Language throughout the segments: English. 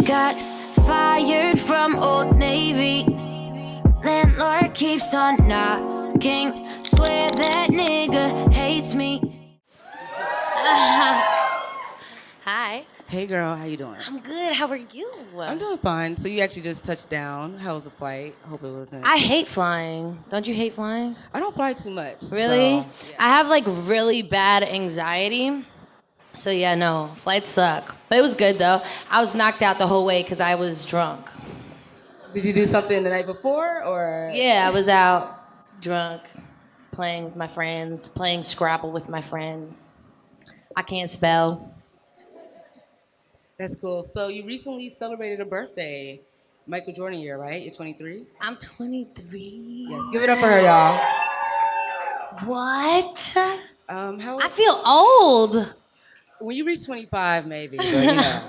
got fired from Old Navy. Landlord keeps on knocking. Swear that nigga hates me. Hi. Hey girl, how you doing? I'm good. How are you? I'm doing fine. So you actually just touched down. How was the flight? Hope it wasn't. I hate flying. Don't you hate flying? I don't fly too much. Really? So, yeah. I have like really bad anxiety. So yeah, no, flights suck. But it was good though. I was knocked out the whole way because I was drunk. Did you do something the night before or? Yeah, I was out drunk, playing with my friends, playing Scrabble with my friends. I can't spell. That's cool. So you recently celebrated a birthday. Michael Jordan year, right? You're 23? I'm 23. Yes, give it up for her, y'all. What? How? I feel old. When you reach 25, maybe, but you know.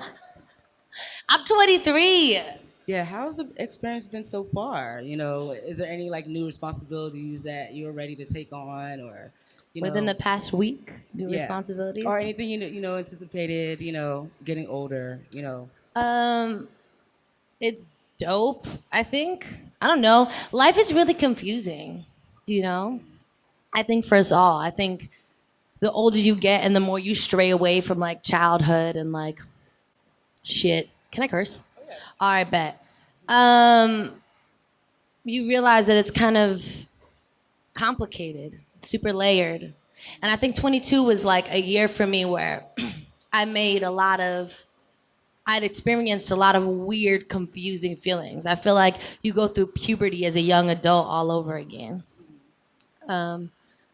I'm 23. Yeah, how's the experience been so far? You know, is there any like new responsibilities that you're ready to take on or, you know? Within the past week, new Yeah. responsibilities? Or anything you know anticipated, you know, getting older, you know. It's dope, I think. I don't know. Life is really confusing, you know? I think for us all. I think the older you get and the more you stray away from like childhood and like shit. Can I curse? Oh, yeah. All right, bet. You realize that it's kind of complicated, super layered. And I think 22 was like a year for me where I'd experienced a lot of weird, confusing feelings. I feel like you go through puberty as a young adult all over again.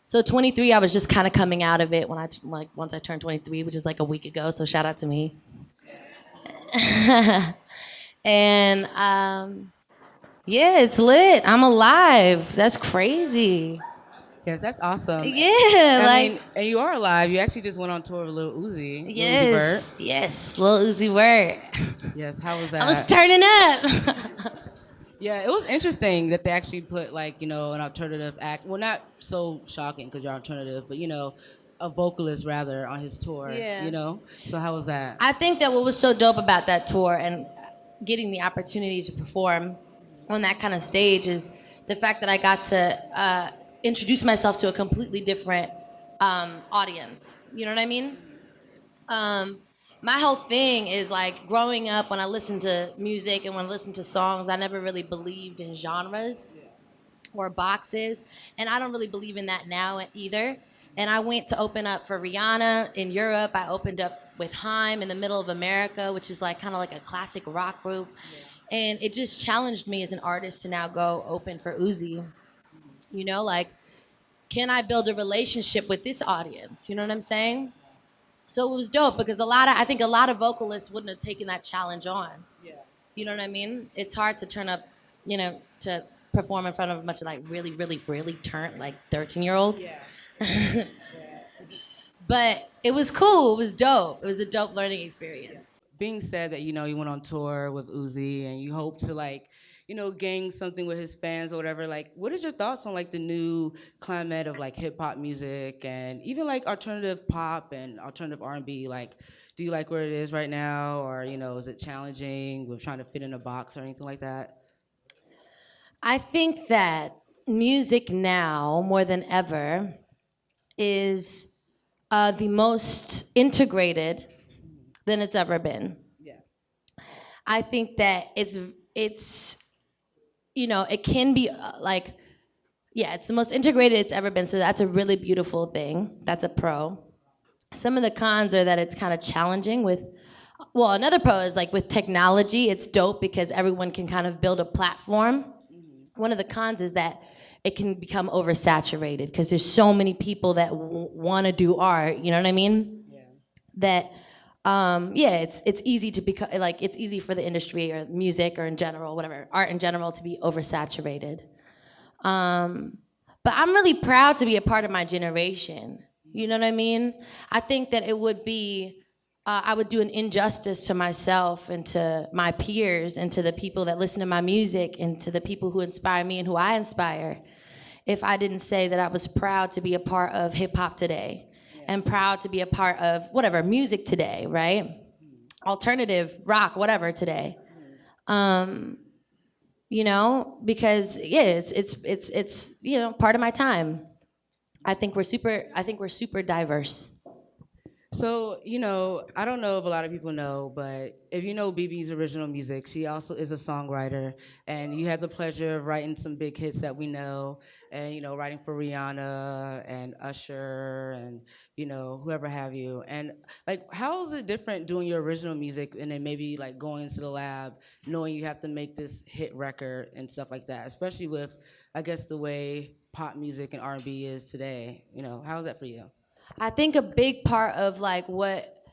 So 23, I was just kind of coming out of it when once I turned 23, which is like a week ago. So shout out to me. And yeah, it's lit. I'm alive. That's crazy. Yes, that's awesome. Yeah, I mean, and you are alive. You actually just went on tour with Lil Uzi. Yes, Lil Uzi Vert. yes, Lil Uzi Vert. Yes, how was that? I was turning up. Yeah, it was interesting that they actually put like, you know, an alternative act. Well, not so shocking because you're alternative, but you know, a vocalist rather on his tour. Yeah. You know? So how was that? I think that what was so dope about that tour and getting the opportunity to perform on that kind of stage is the fact that I got to introduce myself to a completely different audience. You know what I mean? My whole thing is like growing up when I listened to music and when I listened to songs, I never really believed in genres or boxes. And I don't really believe in that now either. And I went to open up for Rihanna in Europe. I opened up with Haim in the middle of America, which is like kind of like a classic rock group. And it just challenged me as an artist to now go open for Uzi. You know, like, can I build a relationship with this audience? You know what I'm saying? So it was dope because I think a lot of vocalists wouldn't have taken that challenge on. Yeah. You know what I mean? It's hard to turn up, you know, to perform in front of a bunch of like really, really, really turnt like 13-year-olds. Yeah. But it was cool. It was dope. It was a dope learning experience. Being said that, you know, you went on tour with Uzi and you hope to like, you know, gain something with his fans or whatever, like, what is your thoughts on like the new climate of like hip hop music and even like alternative pop and alternative R&B? Like, do you like where it is right now, or you know, is it challenging with trying to fit in a box or anything like that? I think that music now more than ever is the most integrated than it's ever been. Yeah. I think that it's you know, it can be it's the most integrated it's ever been. So that's a really beautiful thing. That's a pro. Some of the cons are that it's kind of challenging with, well, another pro is like with technology, it's dope because everyone can kind of build a platform. One of the cons is that it can become oversaturated because there's so many people that want to do art, you know what I mean? Yeah. That it's easy to become like it's easy for the industry or music or in general, whatever, art in general to be oversaturated. But I'm really proud to be a part of my generation. You know what I mean? I think that it would be, I would do an injustice to myself and to my peers and to the people that listen to my music and to the people who inspire me and who I inspire if I didn't say that I was proud to be a part of hip hop today and proud to be a part of whatever, music today, right? alternative rock, whatever today. Um, you know, because yeah, it's you know, part of my time. I think we're super diverse. So, I don't know if a lot of people know, but if you know BB's original music, she also is a songwriter. And you had the pleasure of writing some big hits that we know, and, writing for Rihanna and Usher and, whoever have you. And, like, how is it different doing your original music and then maybe, like, going into the lab, knowing you have to make this hit record and stuff like that, especially with, I guess, the way pop music and R&B is today? How is that for you? I think a big part of like what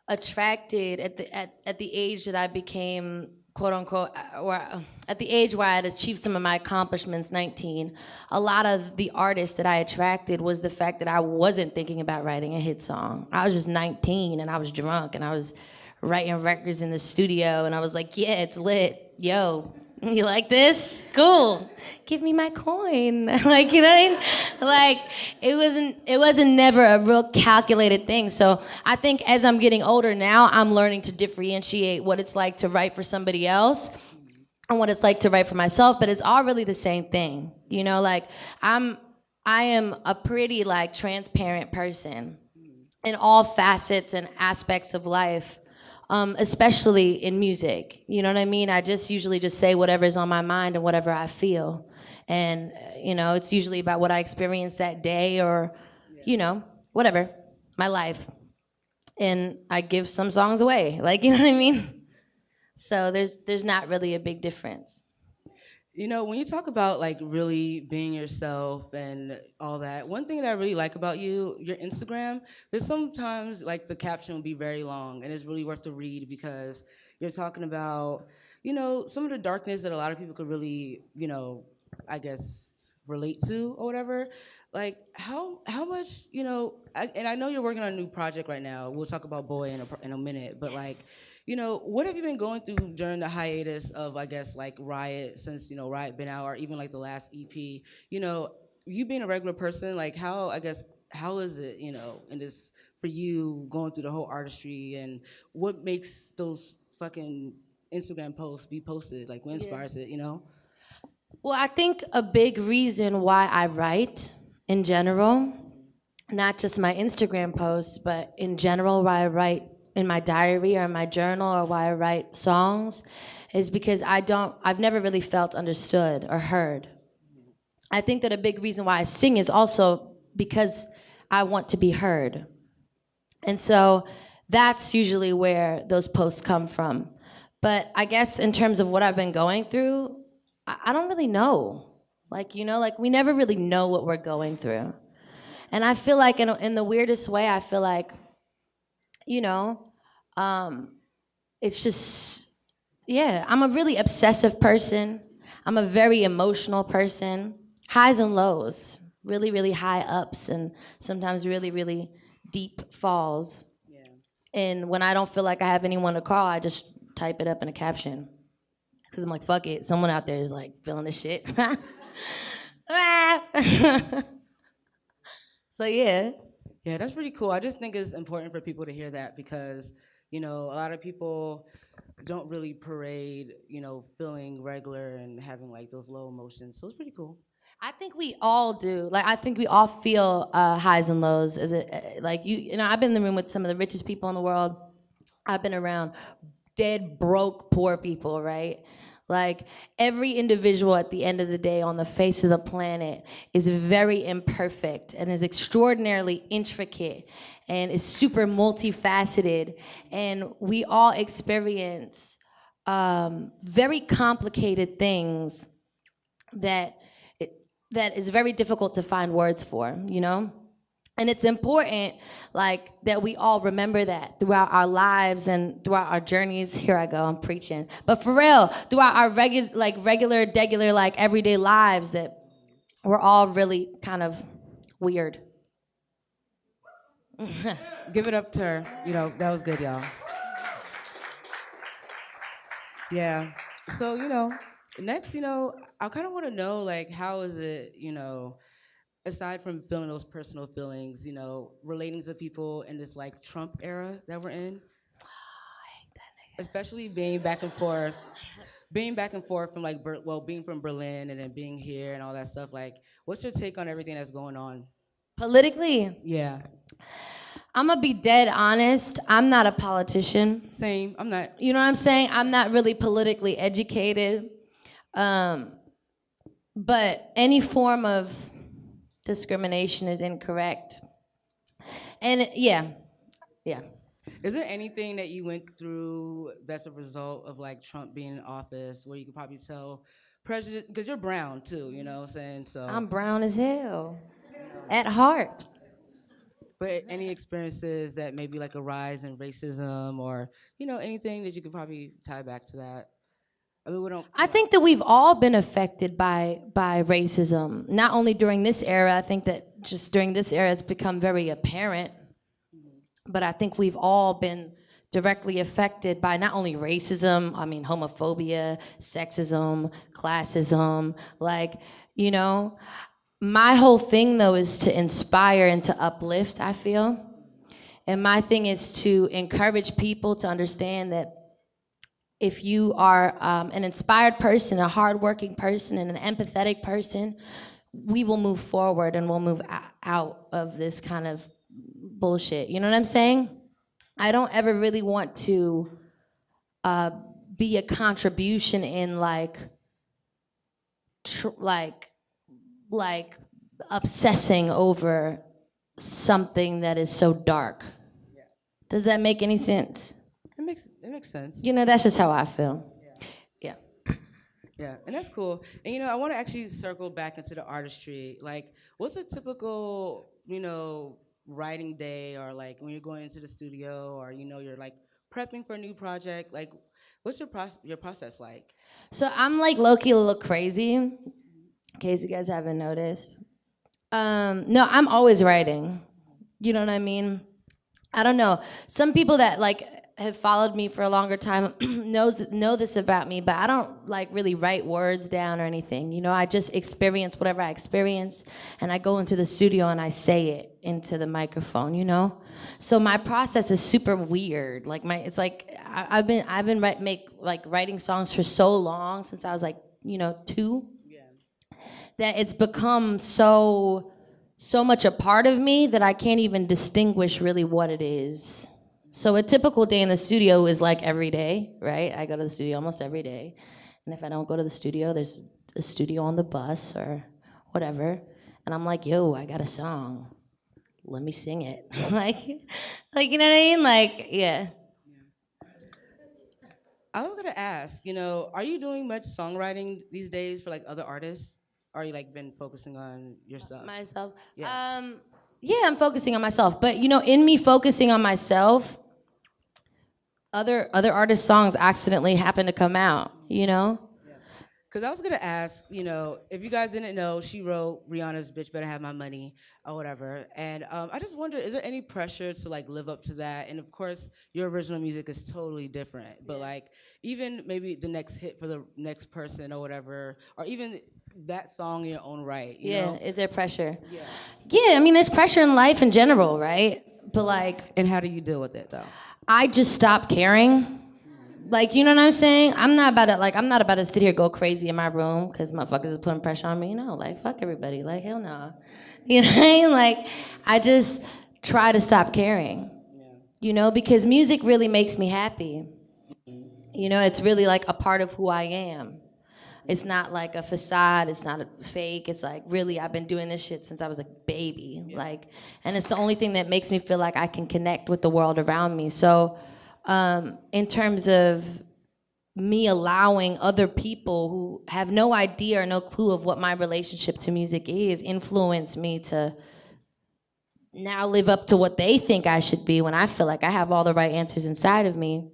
attracted at the age that I became quote unquote or at the age where I had achieved some of my accomplishments, 19, a lot of the artists that I attracted was the fact that I wasn't thinking about writing a hit song. I was just 19 and I was drunk and I was writing records in the studio and I was like, yeah, it's lit. Yo, you like this? Cool. Give me my coin. Like, you know what I mean? Like, it wasn't never a real calculated thing. So I think as I'm getting older now, I'm learning to differentiate what it's like to write for somebody else and what it's like to write for myself, but it's all really the same thing. You know, like I am a pretty like transparent person in all facets and aspects of life, especially in music. You know what I mean? I just usually just say whatever's on my mind and whatever I feel. And, it's usually about what I experienced that day or, whatever, my life. And I give some songs away. Like, you know what I mean? So there's not really a big difference. When you talk about like really being yourself and all that, one thing that I really like about you, your Instagram, there's sometimes like the caption will be very long and it's really worth to read because you're talking about, some of the darkness that a lot of people could really, I guess relate to or whatever. Like how much, and I know you're working on a new project right now. We'll talk about Boy in a minute, but like what have you been going through during the hiatus of, I guess, like Riot, since, Riot been out, or even like the last EP? You being a regular person, like how is it, in this, for you going through the whole artistry and what makes those fucking Instagram posts be posted? Like what inspires it? Well, I think a big reason why I write in general, not just my Instagram posts, but in general why I write in my diary or in my journal or why I write songs is because I've never really felt understood or heard. I think that a big reason why I sing is also because I want to be heard. And so that's usually where those posts come from. But I guess in terms of what I've been going through, I don't really know. Like, like we never really know what we're going through. And I feel like in the weirdest way, I feel like, you know, it's just, yeah, I'm a really obsessive person. I'm a very emotional person. Highs and lows, really, really high ups, and sometimes really, really deep falls. Yeah. And when I don't feel like I have anyone to call, I just type it up in a caption. Because I'm like, fuck it, someone out there is like feeling this shit. So yeah. Yeah, that's pretty cool. I just think it's important for people to hear that because, a lot of people don't really parade, feeling regular and having like those low emotions. So it's pretty cool. I think we all do. Like, I think we all feel highs and lows. As it, like I've been in the room with some of the richest people in the world. I've been around dead broke poor people, right? Like every individual at the end of the day on the face of the planet is very imperfect and is extraordinarily intricate and is super multifaceted. And we all experience very complicated things that that is very difficult to find words for, And it's important, like, that we all remember that throughout our lives and throughout our journeys. Here I go, I'm preaching. But for real, throughout our regular, like, everyday lives, that we're all really kind of weird. Give it up to her. That was good, y'all. Yeah. So, next, I kind of want to know, like, how is it, aside from feeling those personal feelings, relating to people in this, like, Trump era that we're in? especially being back and forth from like being from Berlin and then being here and all that stuff. Like, what's your take on everything that's going on? Politically, Yeah, I'm gonna be dead honest. I'm not a politician. same. I'm not. You know what I'm saying? I'm not really politically educated. Um, but any form of discrimination is incorrect. And yeah, yeah. Is there anything that you went through that's a result of like Trump being in office where you could probably tell prejudice because you're brown too, you know what I'm saying? So, I'm brown as hell at heart. but any experiences that maybe like a rise in racism or anything that you could probably tie back to that? I mean, we don't. I think that we've all been affected by racism. Not only during this era, I think that just during this era it's become very apparent. But I think we've all been directly affected by not only racism, I mean homophobia, sexism, classism, like, my whole thing though is to inspire and to uplift, I feel. And my thing is to encourage people to understand that if you are an inspired person, a hardworking person, and an empathetic person, we will move forward and we'll move out of this kind of bullshit. You know what I'm saying? I don't ever really want to be a contribution in like obsessing over something that is so dark. Yeah. Does that make any sense? It makes sense. That's just how I feel. Yeah. Yeah, and that's cool. And I want to actually circle back into the artistry. Like, what's a typical, writing day, or like when you're going into the studio, or you're like prepping for a new project? Like, what's your process like? So I'm like low-key a little crazy, in case you guys haven't noticed. No, I'm always writing. You know what I mean? I don't know. Some people that like have followed me for a longer time know this about me, but I don't like really write words down or anything. I just experience whatever I experience, and I go into the studio and I say it into the microphone. So my process is super weird. Like it's like I've been writing songs for so long, since I was like 2, that it's become so much a part of me that I can't even distinguish really what it is. So a typical day in the studio is like every day, right? I go to the studio almost every day. And if I don't go to the studio, there's a studio on the bus or whatever. And I'm like, yo, I got a song. Let me sing it. like, you know what I mean? Like, yeah. I was gonna ask, are you doing much songwriting these days for like other artists? Or are you like been focusing on yourself? Myself? Yeah. Yeah, I'm focusing on myself. But in me focusing on myself, other artists' songs accidentally happen to come out, Because I was going to ask, if you guys didn't know, she wrote Rihanna's Bitch Better Have My Money or whatever. And I just wonder, is there any pressure to like live up to that? And of course, your original music is totally different. But like, even maybe the next hit for the next person or whatever, or even that song in your own right, you know? Is there pressure? Yeah, I mean, there's pressure in life in general, right? But like... And how do you deal with it, though? I just stopped caring. Like, you know what I'm saying? I'm not about to sit here and go crazy in my room because motherfuckers is putting pressure on me. Like, fuck everybody. Like, hell no. You know what I mean? Like, I just try to stop caring. Because music really makes me happy. It's really like a part of who I am. It's not like a facade. It's not a fake. It's like, really, I've been doing this shit since I was a baby. Like, and it's the only thing that makes me feel like I can connect with the world around me. So, in terms of me allowing other people who have no idea or no clue of what my relationship to music is, influence me to now live up to what they think I should be when I feel like I have all the right answers inside of me,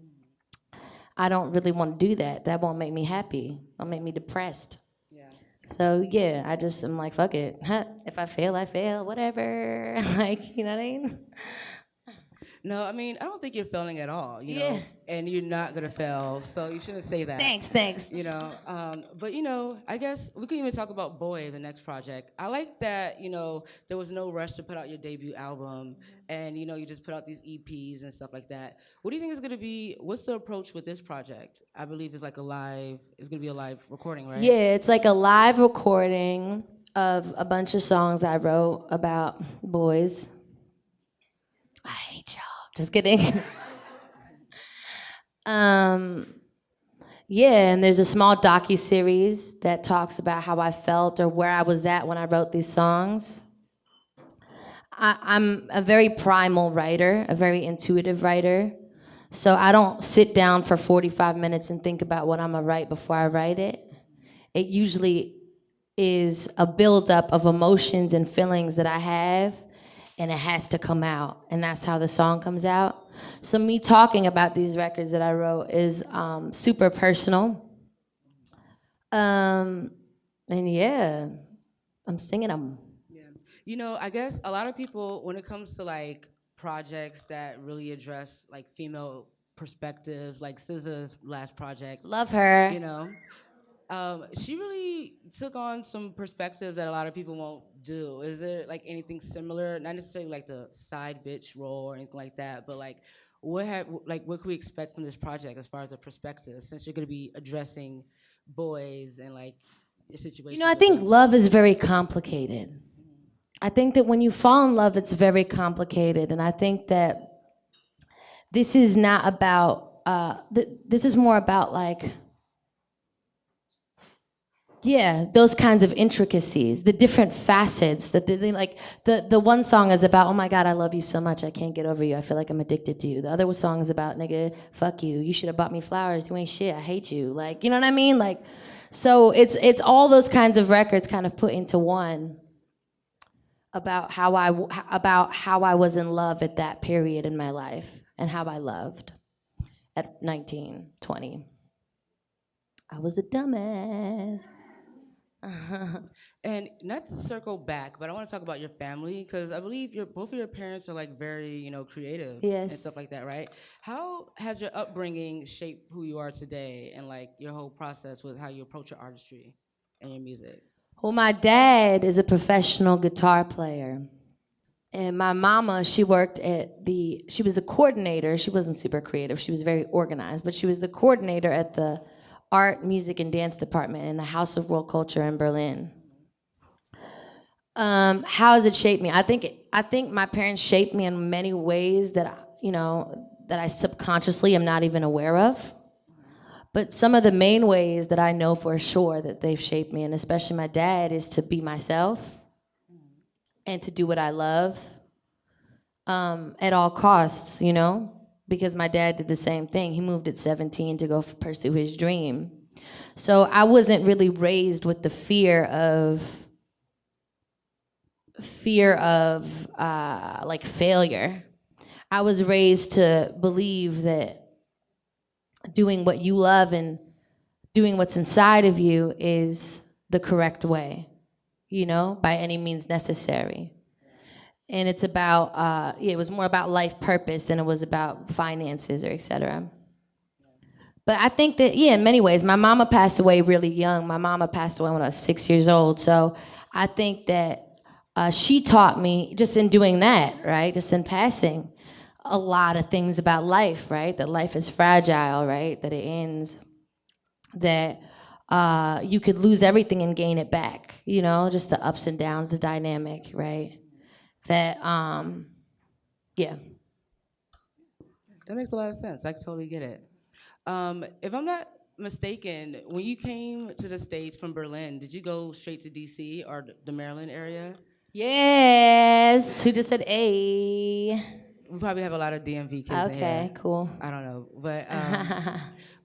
I don't really want to do that. That won't make me happy. It'll make me depressed. Yeah. So yeah, I'm like, fuck it. If I fail, I fail. Whatever. Like, you know what I mean? No, I mean, I don't think you're failing at all, Yeah. and you're not gonna fail, so you shouldn't say that. Thanks. But I guess we can even talk about Boy, the next project. I like that, there was no rush to put out your debut album, and you just put out these EPs and stuff like that. What do you think is gonna be? What's the approach with this project? I believe it's like it's gonna be a live recording, right? Yeah, it's like a live recording of a bunch of songs I wrote about boys. I hate y'all. Just kidding. Yeah, and there's a small docu-series that talks about how I felt or where I was at when I wrote these songs. I'm a very primal writer, a very intuitive writer. So I don't sit down for 45 minutes and think about what I'm gonna write before I write it. It usually is a buildup of emotions and feelings that I have, and it has to come out, and that's how the song comes out. So me talking about these records that I wrote is super personal. And yeah, I'm singing them. I guess a lot of people, when it comes to like projects that really address like female perspectives, like SZA's last project, Love her. she really took on some perspectives that a lot of people won't do. Is there like anything similar? Not necessarily like the side bitch role or anything like that, but like what can we expect from this project as far as a perspective? Since you're gonna be addressing boys and like your situation. I think love is very complicated. I think that when you fall in love, it's very complicated, and I think that this is not about. This is more about like. Yeah, those kinds of intricacies, the different facets. The one song is about, oh my God, I love you so much, I can't get over you. I feel like I'm addicted to you. The other song is about, nigga, fuck you. You should have bought me flowers. You ain't shit. I hate you. Like, you know what I mean? Like, so it's all those kinds of records kind of put into one about how I was in love at that period in my life and how I loved at 19, 20. I was a dumbass. And not to circle back, but I want to talk about your family because I believe both of your parents are like very, creative and stuff like that, right? How has your upbringing shaped who you are today and like your whole process with how you approach your artistry and your music? Well, my dad is a professional guitar player. And my mama, she was the coordinator. She wasn't super creative. She was very organized, but she was the coordinator at the art, music, and dance department in the House of World Culture in Berlin. How has it shaped me? I think my parents shaped me in many ways that I subconsciously am not even aware of. But some of the main ways that I know for sure that they've shaped me, and especially my dad, is to be myself and to do what I love at all costs, because my dad did the same thing. He moved at 17 to go pursue his dream. So I wasn't really raised with the fear of like failure. I was raised to believe that doing what you love and doing what's inside of you is the correct way, by any means necessary. And it's about, it was more about life purpose than it was about finances or et cetera. But I think that, in many ways, my mama passed away really young. My mama passed away when I was 6 years old. So I think that she taught me, just in doing that, right, just in passing, a lot of things about life, right? That life is fragile, right? That it ends, that you could lose everything and gain it back, just the ups and downs, the dynamic, right? That, yeah. That makes a lot of sense. I totally get it. If I'm not mistaken, when you came to the States from Berlin, did you go straight to DC or the Maryland area? Yes. Who just said A? We probably have a lot of DMV kids in here. Okay, cool. I don't know, but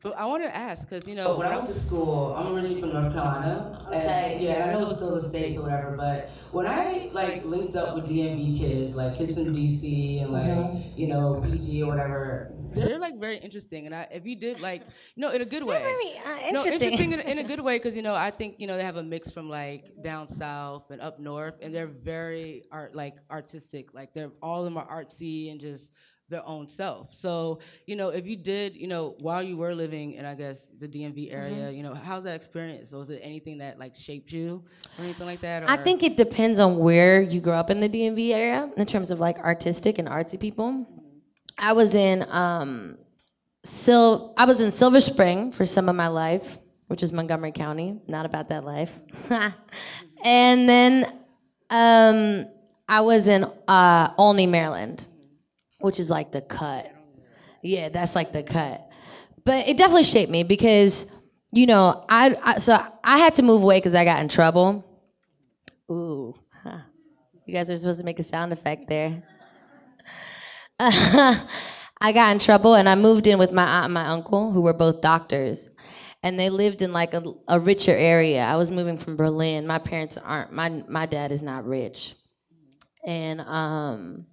but I want to ask because when I went to school, I'm originally from North Carolina. Okay. And, I know it's still the States or whatever, but when I like linked up with DMV kids, like kids from DC and like PG or whatever, they're like very interesting. And if you did like in a good way. They're very No, interesting. interesting in a good way because I think they have a mix from like down south and up north, and they're very artistic. Like all of them are artsy and just their own self. So, if you did, while you were living in, I guess, the DMV area, how's that experience? Was it anything that like shaped you or anything like that? I Or think it depends on where you grew up in the DMV area in terms of like artistic and artsy people. I was in I was in Silver Spring for some of my life, which is Montgomery County. Not about that life. And then I was in Olney, Maryland, which is like the cut. Yeah, that's like the cut. But it definitely shaped me because, I had to move away because I got in trouble. Ooh, huh. You guys are supposed to make a sound effect there. I got in trouble and I moved in with my aunt and my uncle, who were both doctors. And they lived in like a richer area. I was moving from Berlin. My parents aren't, my dad is not rich. And I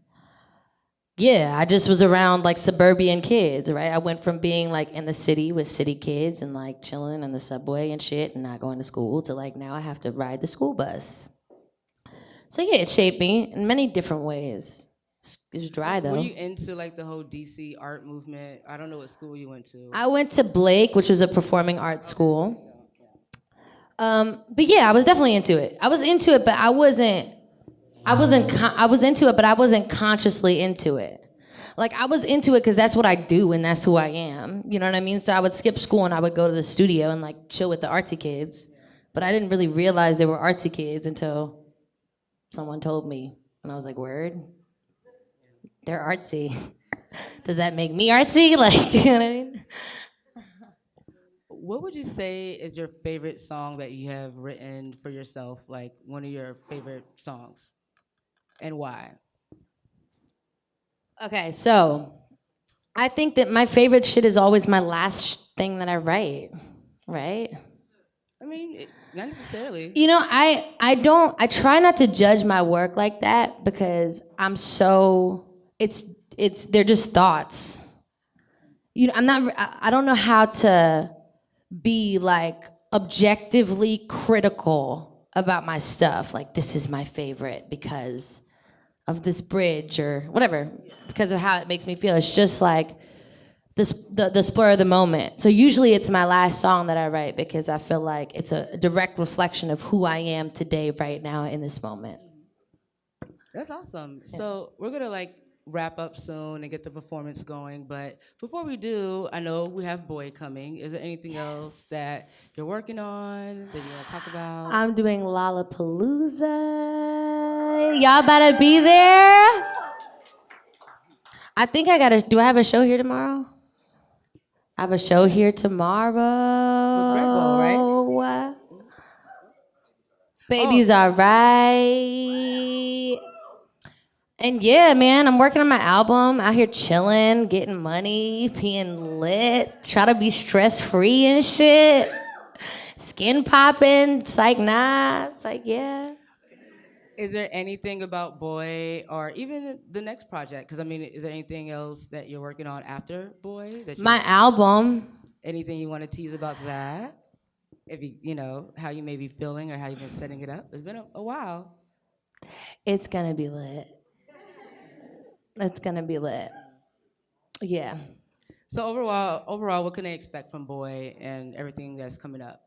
just was around like suburban kids, right? I went from being like in the city with city kids and like chilling in the subway and shit and not going to school to like now I have to ride the school bus. So yeah, it shaped me in many different ways. It was dry though. Were you into like the whole DC art movement? I don't know what school you went to. I went to Blake, which was a performing arts school. But yeah, I was definitely into it. I was into it, but I was into it, but I wasn't consciously into it. Like I was into it because that's what I do and that's who I am. You know what I mean? So I would skip school and I would go to the studio and like chill with the artsy kids. But I didn't really realize they were artsy kids until someone told me. And I was like, word? They're artsy. Does that make me artsy? Like, you know what I mean? What would you say is your favorite song that you have written for yourself? Like one of your favorite songs, and why? Okay, so I think that my favorite shit is always my last thing that I write, right? I mean, not necessarily. I try not to judge my work like that because they're just thoughts. I don't know how to be like objectively critical about my stuff. Like this is my favorite because of this bridge or whatever, because of how it makes me feel. It's just like the spur of the moment. So usually it's my last song that I write because I feel like it's a direct reflection of who I am today, right now, in this moment. That's awesome. Yeah. So we're gonna like wrap up soon and get the performance going. But before we do, I know we have Boy coming. Is there anything else that you're working on that you want to talk about? I'm doing Lollapalooza. Y'all better be there. I think do I have a show here tomorrow? I have a show here tomorrow. With Red Bull, right? Baby's all right. And yeah, man, I'm working on my album, out here chilling, getting money, being lit, try to be stress-free and shit. Skin popping, it's like, nah, it's like, yeah. Is there anything about Boy or even the next project? Because, I mean, is there anything else that you're working on after Boy? My album. Anything you want to tease about that? If how you may be feeling or how you've been setting it up? It's been a while. It's going to be lit. It's gonna be lit. Yeah. So overall, what can they expect from Boy and everything that's coming up?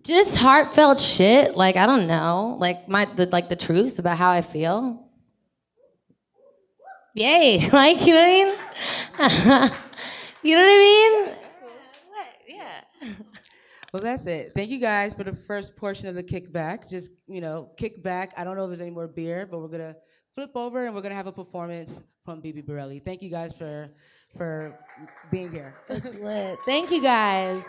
Just heartfelt shit. Like I don't know. Like the truth about how I feel. Yay! Like you know what I mean? You know what I mean? Yeah. Well, that's it. Thank you guys for the first portion of the Kickback. Just kick back. I don't know if there's any more beer, but we're gonna flip over and we're gonna have a performance from Bibi Bourelly. Thank you guys for being here. It's lit. Thank you guys.